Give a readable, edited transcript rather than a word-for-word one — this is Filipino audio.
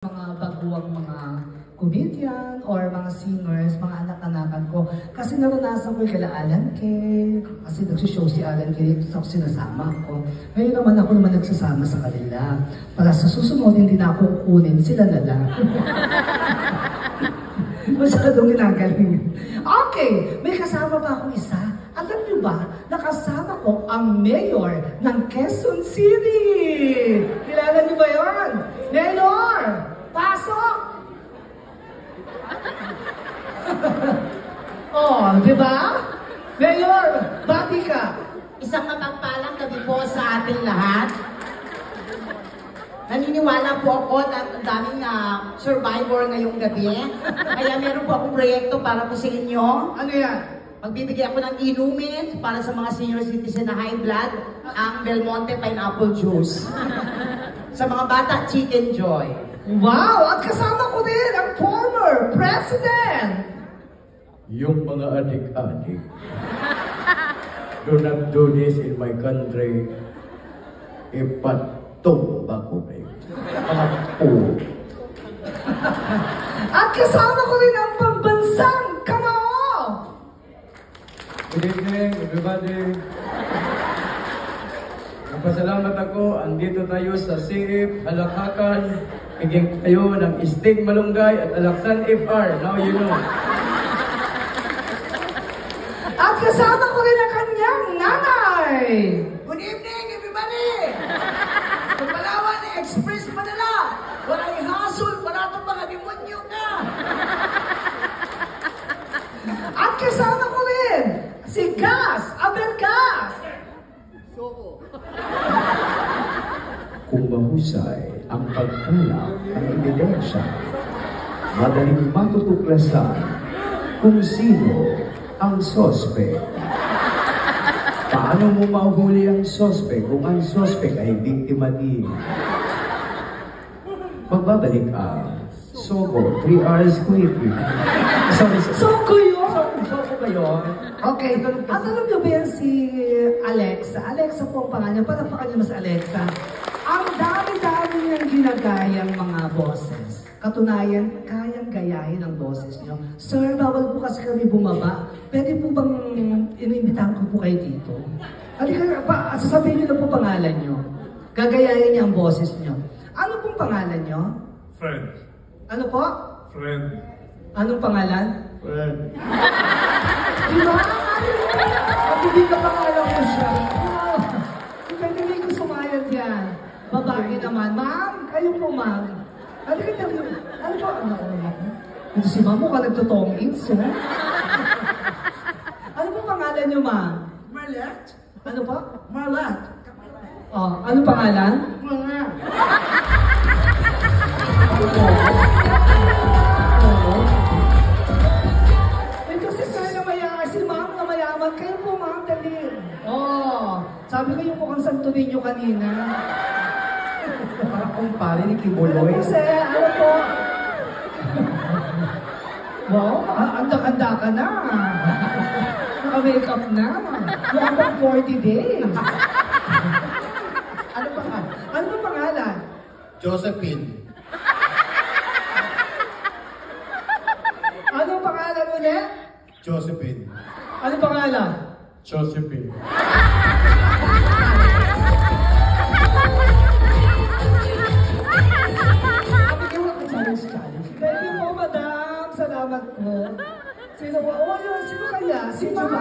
Mga baguang mga comedian or mga singers, mga anak-anakan ko. Kasi naranasan ko yung kila Alan Kay, kasi nagsishow si Alan Kay, so sinasama ko. Ngayon naman ako nagsasama sa kanila. Para sa susunod, hindi na ako kukunin, sila na lang. Masyadong ginagaling. Okay, may kasama pa akong isa. Alam niyo ba, nakasama ko ang mayor ng Quezon City. Kilala niyo ba yun? Mayor! Pasok! Oh, di ba? Mayor, bati ka. Isang mapagpalang gabi po sa ating lahat. Naniniwala po ako na ang daming survivor ngayong gabi. Kaya meron po akong proyekto para po sa inyo. Ano yan? Magbibigay ako ng inumin para sa mga senior citizen na high blood, ang Del Monte Pineapple Juice. Sa mga bata, Chicken Joy. Wow! At kasama ko din ang former president! Yung mga adik-adik do not do this in my country. Ipatumba ko kayo. At kasama ko rin ang pambansang kamao! Good evening, everybody. Nagpasalamat ako. Andito tayo sa Siip, Halakakan. Bigyan kayo ng Steak Malunggay at Alaksan FR. Now you know. At kasama ko rin ang kanyang nanay! Good evening, everybody! Pagpalawan, Express Manila! Walang hassle, wala itong mga demonyo na! At kasama ko rin si Gas Abelgas! Kung mahusay ang pagkalap ng ebidensya, madaling matutuklasan kung sino ang sospek. Paano mo mahuli ang sospek kung ang sospek ay biktima din? Magbabalik ang Sogo 3 hours quickly. Sorry. Soko yun! Sogo ba yun? Okay, at alam niyo ba yan si Alexa? Alexa po ang pangalan. Palapakan niyo mas Alexa. Ang dami-dami niyang ginagayang mga boses. Katunayan, kayang gayahin ang boses niyo. Sir, bawal po kasi kami bumaba. Pwede po bang inimbitahan ko po kayo dito? Halika, sasabihin niyo na po pangalan niyo. Gagayahin niya ang boses niyo. Ano pong pangalan niyo? Friend. Ano po? Friend. Anong pangalan? Friend. Diba? At hindi ka pangalan ko siya. Pwede hindi ko sumayad yan. Babae naman. Ma'am, kayo po ma'am. Halika niyo. Ano po? Ito si ma'am mo ka nagtotong-ins, eh? Ano po pangalan niyo, ma'am? Marlet? Ano po? Marlet? Oh, ano pangalan? Mga. Ito si sir na mayaman, si ma'am na mayaman. Kayo po ma'am, dali. Oh, sabi ko yung mukhang santo ninyo kanina. Parang kumpare ni Ano Kibuloy. po sir? Ano po? Wow, anda-anda ka na. Naka-makeup na. Mukhang pang 40 days. Ano pa? Ano ba pangalan? Josephine. Ano pangalan ulit? Josephine. Ano pangalan? Josephine. Thank you po, madam. Salamat po. Sino ba? Oh, yun. Sino kaya? Sino ba?